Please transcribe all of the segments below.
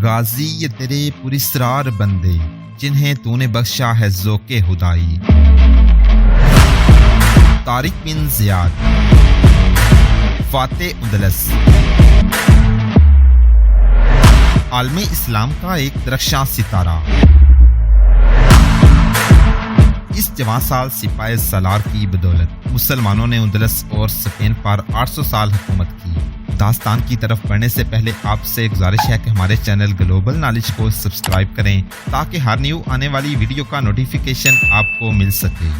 गाजी ये तेरे पुरिसरार बंदे जिन्हें तूने बख्शा है ज़ोक़े खुदाई। तारिक बिन ज़ियाद, फ़ातेह उंदलस, आलमे इस्लाम का एक दरख्शां सितारा। इस जवां साल सिपाही सलार की बदौलत मुसलमानों ने उंदलस और स्पेन पर 800 साल हुकूमत की। दास्तान की तरफ बढ़ने से पहले आपसे गुजारिश है कि हमारे चैनल ग्लोबल नॉलेज को सब्सक्राइब करें ताकि हर न्यू आने वाली वीडियो का नोटिफिकेशन आपको मिल सके।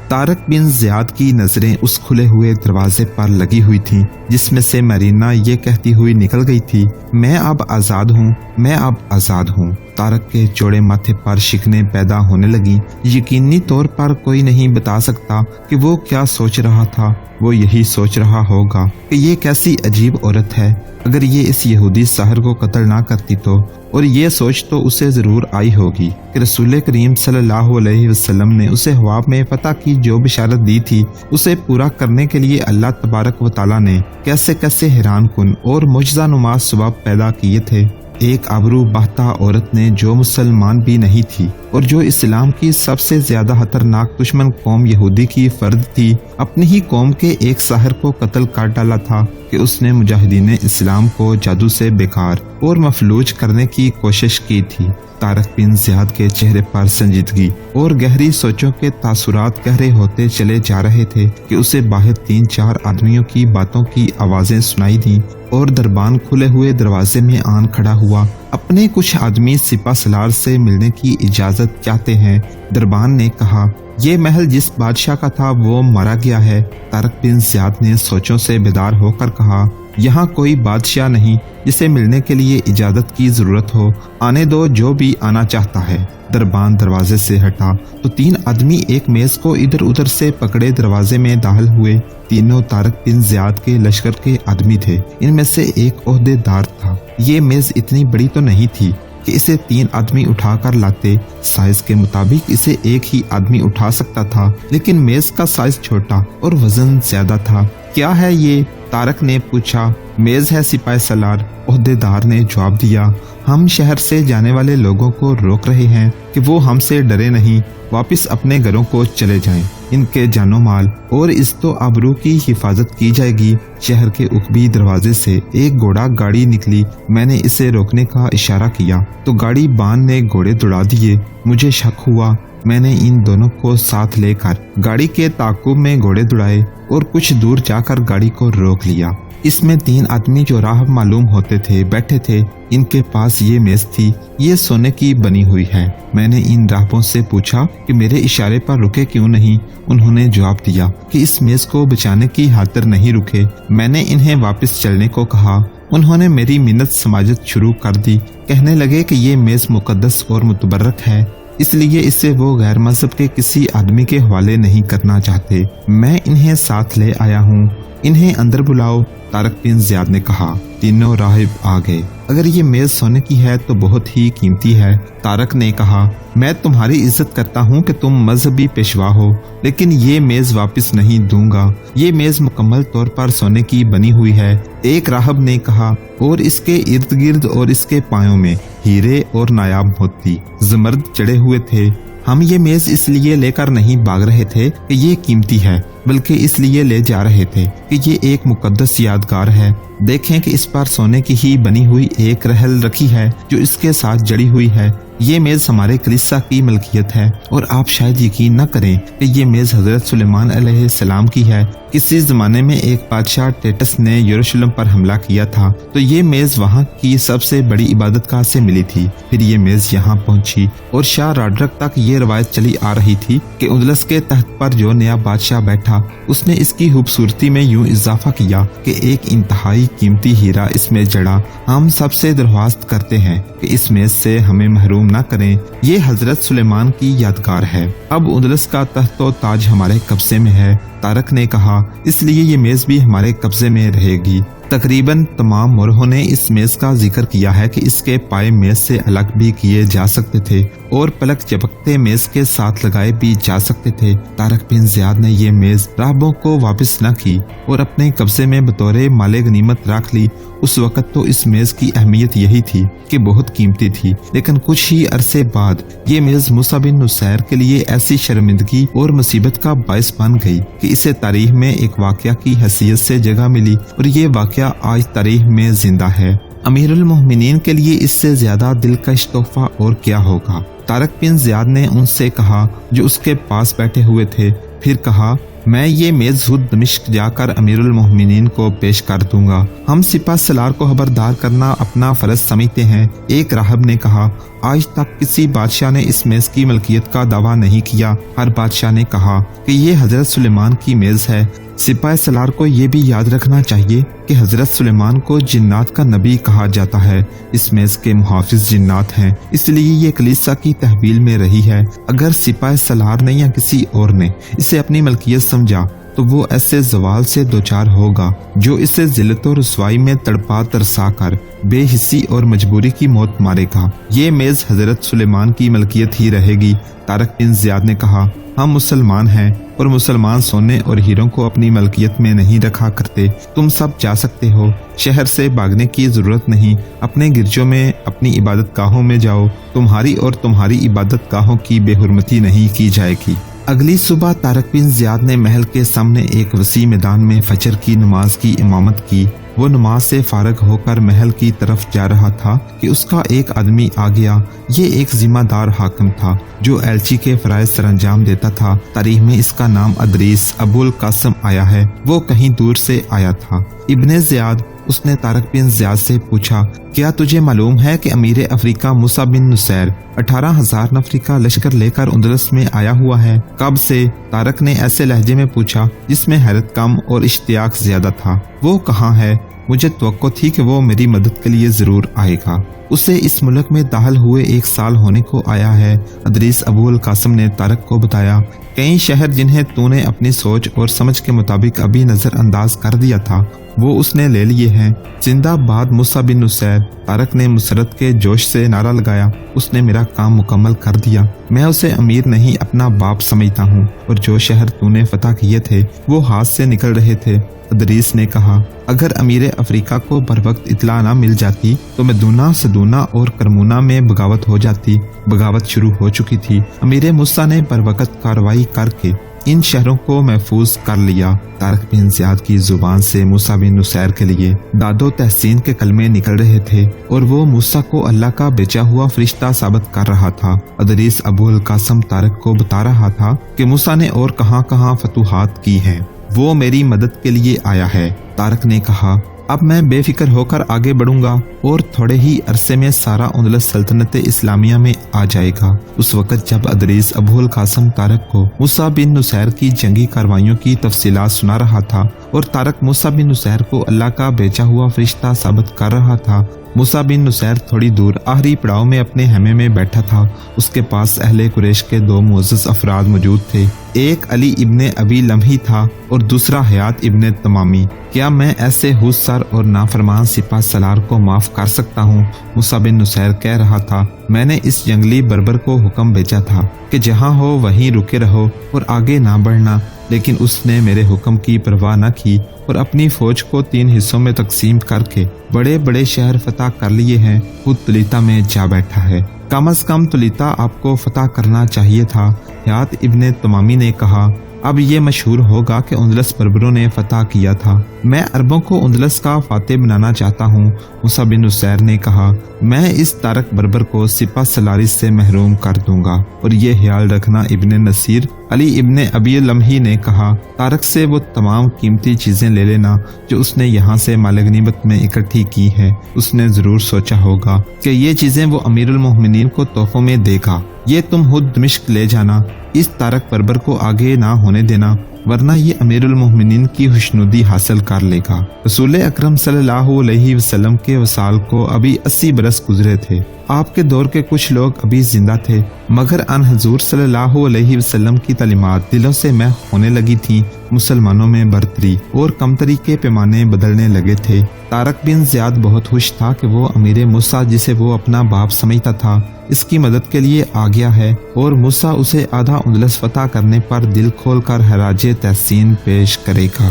तारिक बिन ज़ियाद की नजरें उस खुले हुए दरवाजे पर लगी हुई थीं, जिसमें से मरीना ये कहती हुई निकल गई थी, मैं अब आजाद हूँ, मैं अब आजाद हूँ। तारिक के चौड़े माथे पर शिकने पैदा होने लगी। यकीनी तौर पर कोई नहीं बता सकता कि वो क्या सोच रहा था। वो यही सोच रहा होगा कि ये कैसी अजीब औरत है, अगर ये इस यहूदी साहिर को कत्ल ना करती तो। और ये सोच तो उसे जरूर आई होगी कि रसूल करीम सल्लल्लाहु अलैहि वसल्लम ने उसे ख्वाब में पता की जो बिशारत दी थी उसे पूरा करने के लिए अल्लाह तबारक व तआला ने कैसे कैसे हैरान कुन और मुजज़ा नुमा सबब पैदा किए थे। एक आबरू बहता औरत ने जो मुसलमान भी नहीं थी और जो इस्लाम की सबसे ज्यादा खतरनाक दुश्मन कौम यहूदी की फर्द थी, अपनी ही कौम के एक साहिर को कत्ल कर डाला था कि उसने मुजाहिदीन इस्लाम को जादू से बेकार और मफलूज करने की कोशिश की थी। तारिक बिन ज़ियाद के चेहरे पर संजीदगी और गहरी सोचों के तासुरात गहरे होते चले जा रहे थे कि उसे बाहर 3-4 आदमियों की बातों की आवाजें सुनाई दी और दरबान खुले हुए दरवाजे में आन खड़ा हुआ। अपने कुछ आदमी सिपा सलार से मिलने की इजाजत चाहते हैं। दरबान ने कहा, ये महल जिस बादशाह का था वो मारा गया है। तारिक बिन ज़ियाद ने सोचों से बेदार होकर कहा, यहाँ कोई बादशाह नहीं जिसे मिलने के लिए इजाजत की जरूरत हो, आने दो जो भी आना चाहता है। दरबान दरवाजे से हटा तो 3 आदमी एक मेज को इधर उधर से पकड़े दरवाजे में दाखिल हुए। तीनों तारिक बिन ज़ियाद के लश्कर के आदमी थे। इनमें से एक ओहदेदार था। ये मेज इतनी बड़ी तो नहीं थी कि इसे 3 आदमी उठाकर लाते। साइज के मुताबिक इसे एक ही आदमी उठा सकता था, लेकिन मेज का साइज छोटा और वजन ज्यादा था। क्या है ये? तारिक ने पूछा। मेज है सिपाही सलार, ओहदेदार ने जवाब दिया। हम शहर से जाने वाले लोगों को रोक रहे हैं कि वो हमसे डरे नहीं, वापस अपने घरों को चले जाएं। इनके जानो माल और इज्जतो आबरू की हिफाजत की जाएगी। शहर के उकबी दरवाजे से एक घोड़ा गाड़ी निकली। मैंने इसे रोकने का इशारा किया तो गाड़ी बान ने घोड़े दौड़ा दिए। मुझे शक हुआ। मैंने इन दोनों को साथ लेकर गाड़ी के ताकुब में घोड़े दौड़ाए और कुछ दूर जाकर गाड़ी को रोक लिया। इसमें 3 आदमी जो राह मालूम होते थे बैठे थे। इनके पास ये मेज थी, ये सोने की बनी हुई है। मैंने इन राहबों से पूछा कि मेरे इशारे पर रुके क्यों नहीं। उन्होंने जवाब दिया कि इस मेज को बचाने की खातिर नहीं रुके। मैंने इन्हें वापस चलने को कहा। उन्होंने मेरी मिन्नत समाजत शुरू कर दी। कहने लगे कि ये मेज मुकद्दस और मुतबर्रक है, इसलिए इसे वो गैर मजहब के किसी आदमी के हवाले नहीं करना चाहते। मैं इन्हें साथ ले आया हूँ, इन्हें अंदर बुलाओ। तारिक बिन ज़ियाद ने कहा। तीनों राहिब आ गए। अगर ये मेज सोने की है तो बहुत ही कीमती है। तारिक ने कहा, मैं तुम्हारी इज्जत करता हूँ कि तुम मजहबी पेशवा हो, लेकिन ये मेज वापस नहीं दूंगा। ये मेज मुकम्मल तौर पर सोने की बनी हुई है। एक राहब ने कहा, और इसके इर्द गिर्द और इसके पायों में हीरे और नायाब मोती ज़मर्द चढ़े हुए थे। हम ये मेज इसलिए लेकर नहीं भाग रहे थे कि ये कीमती है, बल्कि इसलिए ले जा रहे थे कि ये एक मुकद्दस यादगार है। देखें कि इस पर सोने की ही बनी हुई एक रहल रखी है जो इसके साथ जड़ी हुई है। ये मेज हमारे कलीसिया की मलकियत है और आप शायद यकीन न करें कि ये मेज हजरत सुलेमान अलैहिस्सलाम की है। किसी जमाने में एक बादशाह टेटस ने यरूशलेम पर हमला किया था तो ये मेज वहाँ की सबसे बड़ी इबादतगाह से मिली थी। फिर ये मेज यहाँ पहुँची और शाह राडरक तक ये रवायत चली आ रही थी कि उंदलस के तख्त पर जो नया बादशाह बैठा उसने इसकी खूबसूरती में यूं इजाफा किया कि एक इंतहाई कीमती हीरा इसमें जड़ा। हम सबसे दरख्वास्त करते हैं कि इस मेज से हमें महरूम न करें। ये हजरत सुलेमान की यादगार है। अब उंदलस का तख्तो ताज हमारे कब्जे में है। तारक ने कहा, इसलिए ये मेज भी हमारे कब्जे में रहेगी। तकरीबन तमाम मुरहों ने इस मेज का जिक्र किया है कि इसके पाए मेज से अलग भी किए जा सकते थे और पलक झपकते मेज के साथ लगाए भी जा सकते थे। तारक बिन ज़ियाद ने ये मेज राहबों को वापस न की और अपने कब्जे में बतौरे माले गनीमत रख ली। उस वक्त तो इस मेज की अहमियत यही थी कि बहुत कीमती थी, लेकिन कुछ ही अरसे बाद ये मेज मूसा बिन नुसैर के लिए ऐसी शर्मिंदगी और मुसीबत का बायस बन गई कि इसे तारीख में एक वाकया की हैसियत से जगह मिली और ये वाकया आज तारीख में जिंदा है। अमीरुल मोमिनीन के लिए इससे ज्यादा दिलकश तोहफा और क्या होगा। तारक बिन ज़ियाद ने उनसे कहा जो उसके पास बैठे हुए थे। फिर कहा, मैं ये मेज खुद दमिश्क जाकर अमीरुल मोमिनीन को पेश कर दूंगा। हम सिपा सलार को खबरदार करना अपना फर्ज समझते हैं। एक राहब ने कहा, आज तक किसी बादशाह ने इस मेज की मलकियत का दावा नहीं किया। हर बादशाह ने कहा कि ये हजरत सुलेमान की मेज है। सिपाही सलार को ये भी याद रखना चाहिए कि हजरत सुलेमान को जिन्नात का नबी कहा जाता है। इस मेज के मुहाफिज जिन्नात हैं, इसलिए ये कलीसिया की तहवील में रही है। अगर सिपाही सलार ने या किसी और ने इसे अपनी मलकियत समझा तो वो ऐसे जवाल से दोचार होगा जो इसे जिल्लत और रुसवाई में तड़पा तरसा कर बेहिस्सी और मजबूरी की मौत मारेगा। ये मेज हजरत सुलेमान की मलकियत ही रहेगी। तारक बिन ज़ियाद ने कहा, हम मुसलमान हैं और मुसलमान सोने और हीरों को अपनी मलकियत में नहीं रखा करते। तुम सब जा सकते हो, शहर से भागने की जरूरत नहीं। अपने गिरजों में, अपनी इबादत गाहों में जाओ। तुम्हारी और तुम्हारी इबादत गाहों की बेहुरमती नहीं की जाएगी। अगली सुबह तारक बिन ज़ियाद ने महल के सामने एक वसी मैदान में फजर की नमाज की इमामत की। वो नमाज से फारग होकर महल की तरफ जा रहा था कि उसका एक आदमी आ गया। ये एक जिम्मेदार हाकिम था जो एलची के फराइज सरंजाम देता था। तारीख में इसका नाम अदरीस अबुल कासिम आया है। वो कहीं दूर से आया था। इब्ने ज़ियाद, उसने तारक बिन ज़ियाद से पूछा, क्या तुझे मालूम है कि अमीर अफ्रीका मूसा बिन नुसैर 18,000 नफरी का लश्कर लेकर उंदलस में आया हुआ है? कब से? तारक ने ऐसे लहजे में पूछा जिसमें हैरत कम और इश्तियाक ज्यादा था। वो कहाँ है? मुझे तवक्को थी कि वो मेरी मदद के लिए जरूर आएगा। उसे इस मुल्क में दाखिल हुए 1 साल होने को आया है। अदरीस अबुल कासिम ने तारक को बताया, कई शहर जिन्हें तूने अपनी सोच और समझ के मुताबिक अभी नजरअंदाज कर दिया था वो उसने ले लिए हैं। जिंदाबाद मूसा बिन नुसैर। तारक ने मुसरत के जोश से नारा लगाया, उसने मेरा काम मुकम्मल कर दिया। मैं उसे अमीर नहीं अपना बाप समझता हूँ और जो शहर तूने फतह किए थे वो हाथ से निकल रहे थे। अदरीस ने कहा, अगर अमीर अफ्रीका को बर वक्त इतला न मिल जाती तो मैं दूना सदूना और करमुना में बगावत हो जाती। बगावत शुरू हो चुकी थी। अमीर मूसा ने बर वक्त कार्रवाई करके इन शहरों को महफूज कर लिया। तारक बिन ज़ियाद की जुबान से मूसा बिन नुसैर के लिए दादो तहसीन के कलमे निकल रहे थे और वो मूसा को अल्लाह का बेचा हुआ फरिश्ता साबित कर रहा था। अदरीस अबुल कासिम तारक को बता रहा था कि मूसा ने और कहां कहां फतूहात की हैं। वो मेरी मदद के लिए आया है। तारक ने कहा, अब मैं बेफिक्र होकर आगे बढ़ूंगा और थोड़े ही अरसे में सारा उंदलस सल्तनत इस्लामिया में आ जाएगा। उस वक्त जब अदरीस अबुल कासिम तारक को मूसा बिन नुसैर की जंगी कार्रवाइयों की तफसीलात सुना रहा था और तारक मूसा बिन नुसैर को अल्लाह का बेचा हुआ फरिश्ता साबित कर रहा था। मूसा बिन नुसैर थोड़ी दूर आखिरी पड़ाव में अपने हेमे में बैठा था। उसके पास अहले कुरैश के 2 मुअज़्ज़ज़ अफराद मौजूद थे। एक अली इब्ने अबी लम्ही था और दूसरा हयात इब्ने तमामी। क्या मैं ऐसे हुस्सर और नाफरमान सिपा सलार को माफ कर सकता हूँ? मूसा बिन नुसैर कह रहा था, मैंने इस जंगली बर्बर को हुक्म भेजा था कि जहाँ हो वहीं रुके रहो और आगे ना बढ़ना, लेकिन उसने मेरे हुक्म की परवाह न की और अपनी फौज को 3 हिस्सों में तकसीम करके बड़े बड़े शहर फतह कर लिए हैं। खुद तुलीता में जा बैठा है। कम अज कम तुलीता आपको फतह करना चाहिए था। हयात इब्ने तमामी ने कहा, अब ये मशहूर होगा कि उंदलस बर्बरों ने फतह किया था। मैं अरबों को उंदलस का फातेह बनाना चाहता हूँ। मूसा बिन नुसैर ने कहा, मैं इस तारक बर्बर को सिपा सलारी से महरूम कर दूंगा और ये ख्याल रखना इब्ने नसीर अली इब्ने अबी लम्ही ने कहा, तारक से वो तमाम कीमती चीजें ले लेना जो उसने यहाँ से माल गनीमत में इकट्ठी की है। उसने जरूर सोचा होगा कि ये चीजें वो अमीरुल मोमिनीन को तोहफों में देगा। ये तुम खुद दमिश्क ले जाना। इस तारक बर्बर को आगे ना होने देना ورنہ یہ امیر المومنین کی خوشنودی حاصل کر لے گا۔ رسول اکرم صلی اللہ علیہ وسلم کے وصال کو ابھی 80 برس گزرے تھے۔ آپ کے دور کے کچھ لوگ ابھی زندہ تھے، مگر ان حضور صلی اللہ علیہ وسلم کی تعلیمات دلوں سے محو ہونے لگی تھیں۔ مسلمانوں میں برتری اور کمتری کے پیمانے بدلنے لگے تھے۔ طارق بن زیاد بہت خوش تھا کہ وہ امیر موسیٰ، جسے وہ اپنا باپ سمجھتا تھا، اس کی مدد کے لیے آ گیا ہے، اور موسیٰ اسے آدھا اندلس فتح کرنے پر دل کھول کر خراج تحسین پیش کرے گا۔